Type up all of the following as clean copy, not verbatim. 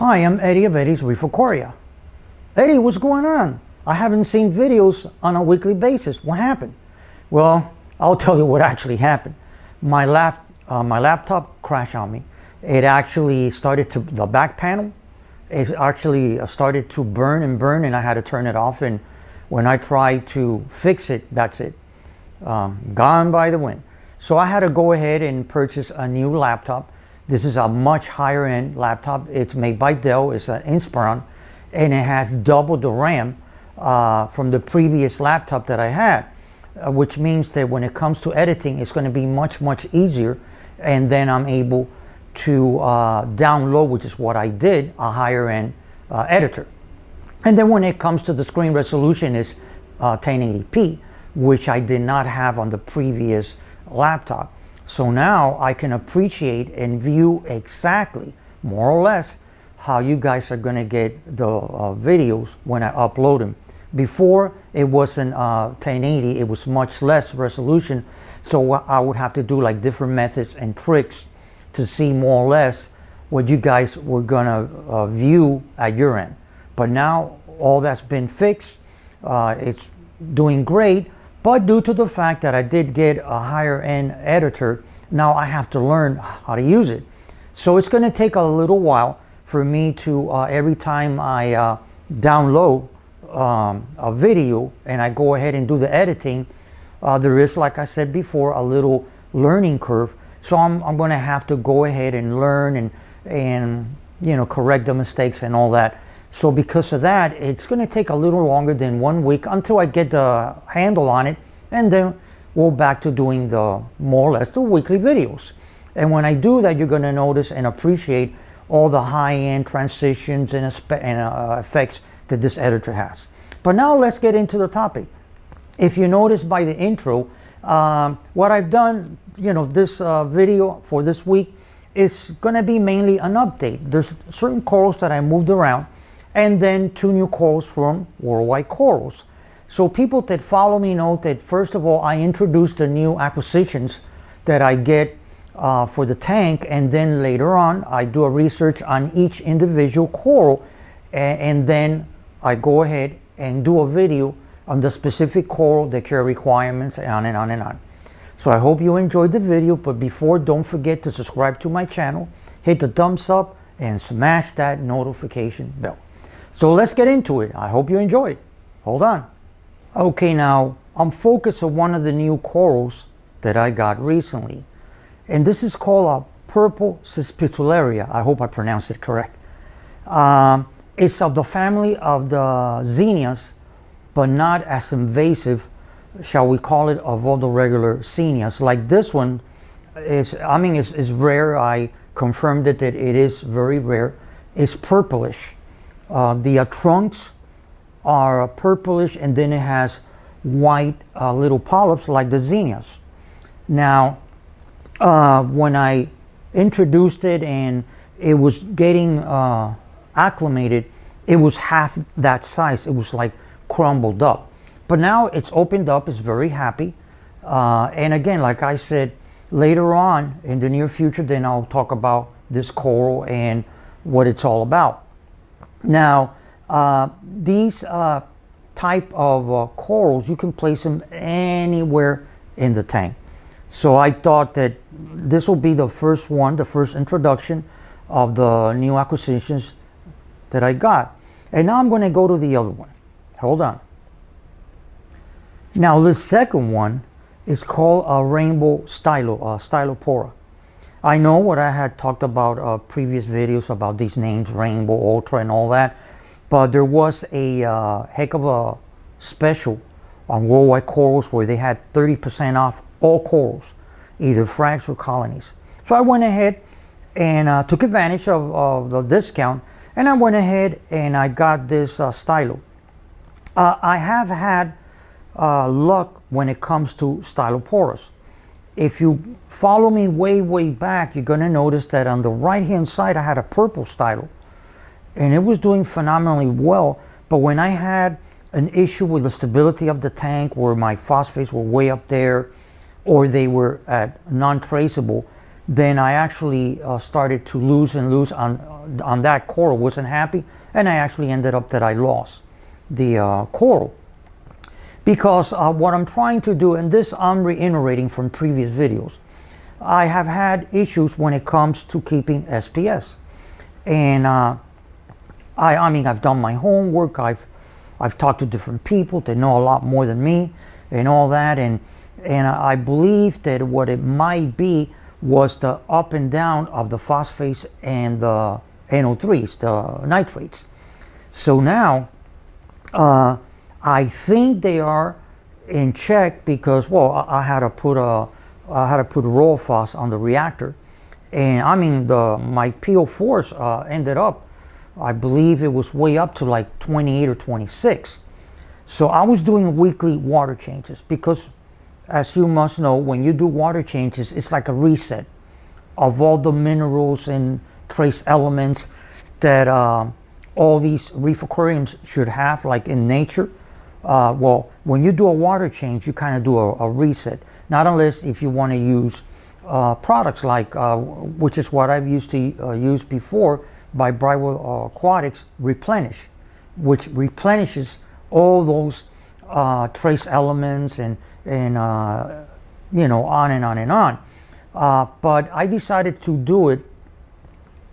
Hi, I'm Eddie of Eddie's Reef. Eddie, what's going on? I haven't seen videos on a weekly basis. What happened? Well, I'll tell you what actually happened. My laptop crashed on me. It actually started to, the back panel, it actually started to burn and I had to turn it off. And when I tried to fix it, that's it. Gone by the wind. So I had to go ahead and purchase a new laptop. This is a much higher end laptop. It's made by Dell. It's an Inspiron, and it has double the RAM from the previous laptop that I had, which means that when it comes to editing, it's going to be much easier. And then I'm able to download, which is what I did, a higher end editor. And then when it comes to the screen resolution, is 1080p, which I did not have on the previous laptop. So now I can appreciate and view exactly, more or less, how you guys are going to get the videos when I upload them. Before, it wasn't 1080, it was much less resolution. So I would have to do like different methods and tricks to see more or less what you guys were going to view at your end. But now all that's been fixed. It's doing great. But due to the fact that I did get a higher end editor, now I have to learn how to use it. So it's going to take a little while for me to, every time I download a video and I go ahead and do the editing, there is, like I said before, a little learning curve. So I'm going to have to go ahead and learn and you know, correct the mistakes and all that. So because of that, it's going to take a little longer than 1 week until I get the handle on it, and then we'll back to doing the more or less the weekly videos. And when I do that, you're going to notice and appreciate all the high-end transitions and effects that this editor has. But now let's get into the topic. If you notice by the intro, what I've done, you know, this video for this week is going to be mainly an update. There's certain corals that I moved around, and then 2 new corals from Worldwide Corals. So people that follow me know that, first of all, I introduced the new acquisitions that I get for the tank, and then later on I do a research on each individual coral, and then I go ahead and do a video on the specific coral, the care requirements, and on and on and on. So I hope you enjoyed the video, but before, don't forget to subscribe to my channel, hit the thumbs up, and smash that notification bell. So let's get into it. I hope you enjoyed. Hold on. Okay, now I'm focused on one of the new corals that I got recently. And this is called a purple pitularia. I hope I pronounced it correct. It's of the family of the zinnias, but not as invasive, shall we call it, of all the regular zinnias. Like this one is, I mean, it's rare. I confirmed it that it is very rare. It's purplish. The trunks are purplish, and then it has white little polyps like the zinnias. Now, when I introduced it and it was getting acclimated, it was half that size. It was like crumbled up. But now it's opened up, it's very happy. And again, like I said, later on in the near future, then I'll talk about this coral and what it's all about. Now, these type of corals, you can place them anywhere in the tank. So I thought that this will be the first one, the first introduction of the new acquisitions that I got. And now I'm going to go to the other one. Hold on. Now this second one is called a rainbow Stylopora. I know what I had talked about previous videos about these names, Rainbow, Ultra, and all that. But there was a heck of a special on Worldwide Corals where they had 30% off all corals, either frags or colonies. So I went ahead and took advantage of the discount, and I went ahead and I got this stylo. I have had luck when it comes to Styloporas. If you follow me way back, you're going to notice that on the right hand side I had a purple stylo, and it was doing phenomenally well. But when I had an issue with the stability of the tank, where my phosphates were way up there or they were at non-traceable, then I actually started to lose and lose on that coral. Wasn't happy, and I actually ended up that I lost the coral. Because what I'm trying to do, and this I'm reiterating from previous videos, I have had issues when it comes to keeping SPS. And I mean, I've done my homework, I've talked to different people that know a lot more than me and all that, and I believe that what it might be was the up and down of the phosphates and the NO3s, the nitrates. So now I think they are in check because, well, I had to put a roll phos on the reactor, and I mean my PO4s ended up, I believe it was way up to like 28 or 26. So I was doing weekly water changes because, as you must know, when you do water changes, it's like a reset of all the minerals and trace elements that all these reef aquariums should have, like in nature. Well, when you do a water change, you kind of do a reset. Not unless if you want to use products like, which is what I've used to use before, by Brightwell Aquatics, Replenish, which replenishes all those trace elements and you know, on and on and on. But I decided to do it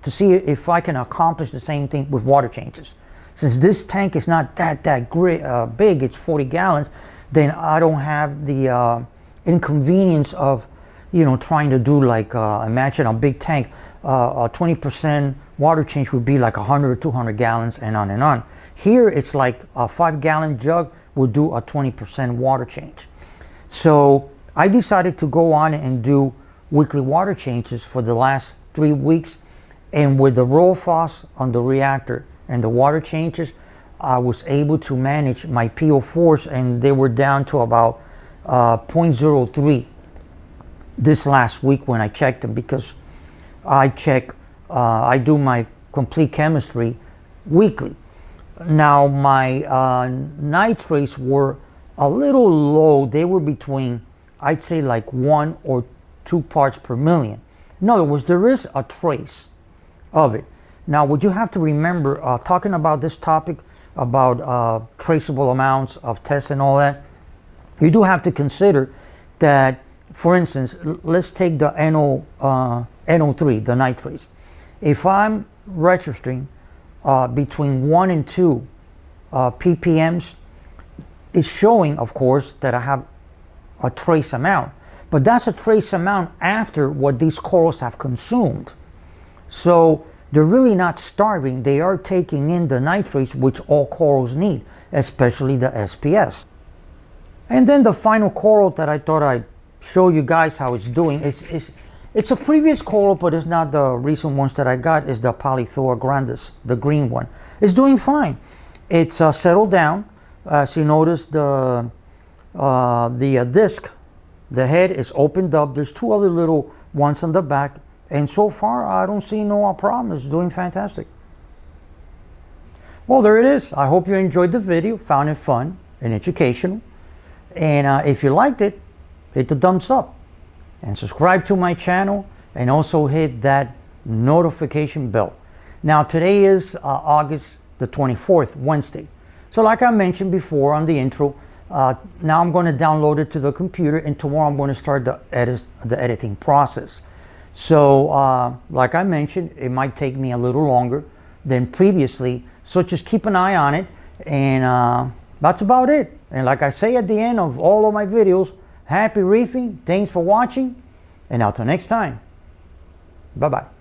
to see if I can accomplish the same thing with water changes. Since this tank is not that great, big, it's 40 gallons, then I don't have the inconvenience of, you know, trying to do like, imagine a big tank, a 20% water change would be like 100 or 200 gallons and on and on. Here it's like a 5-gallon jug will do a 20% water change. So I decided to go on and do weekly water changes for the last 3 weeks, and with the roll phos on the reactor and the water changes, I was able to manage my PO4s, and they were down to about 0.03 this last week when I checked them, because I do my complete chemistry weekly. Now my nitrates were a little low. They were between, I'd say, like 1 or 2 parts per million. In other words, there is a trace of it. Now what you have to remember, talking about this topic about traceable amounts of tests and all that, you do have to consider that, for instance, let's take the NO3, the nitrates. If I'm registering between 1 and 2 ppms, it's showing, of course, that I have a trace amount. But that's a trace amount after what these corals have consumed. So they're really not starving. They are taking in the nitrates, which all corals need, especially the SPS. And then the final coral that I thought I'd show you guys how it's doing is it's a previous coral, but it's not the recent ones that I got, is the Polythora grandis, the green one. It's doing fine. It's settled down. As you notice, the disc, the head is opened up. There's 2 other little ones on the back. And so far, I don't see no problem. It's doing fantastic. Well, there it is. I hope you enjoyed the video, found it fun and educational. And if you liked it, hit the thumbs up and subscribe to my channel, and also hit that notification bell. Now, today is August the 24th, Wednesday. So like I mentioned before on the intro, now I'm going to download it to the computer, and tomorrow I'm going to start the editing process. So like I mentioned, it might take me a little longer than previously, so just keep an eye on it, and that's about it. And like I say at the end of all of my videos, happy reefing, thanks for watching, and until next time, bye-bye.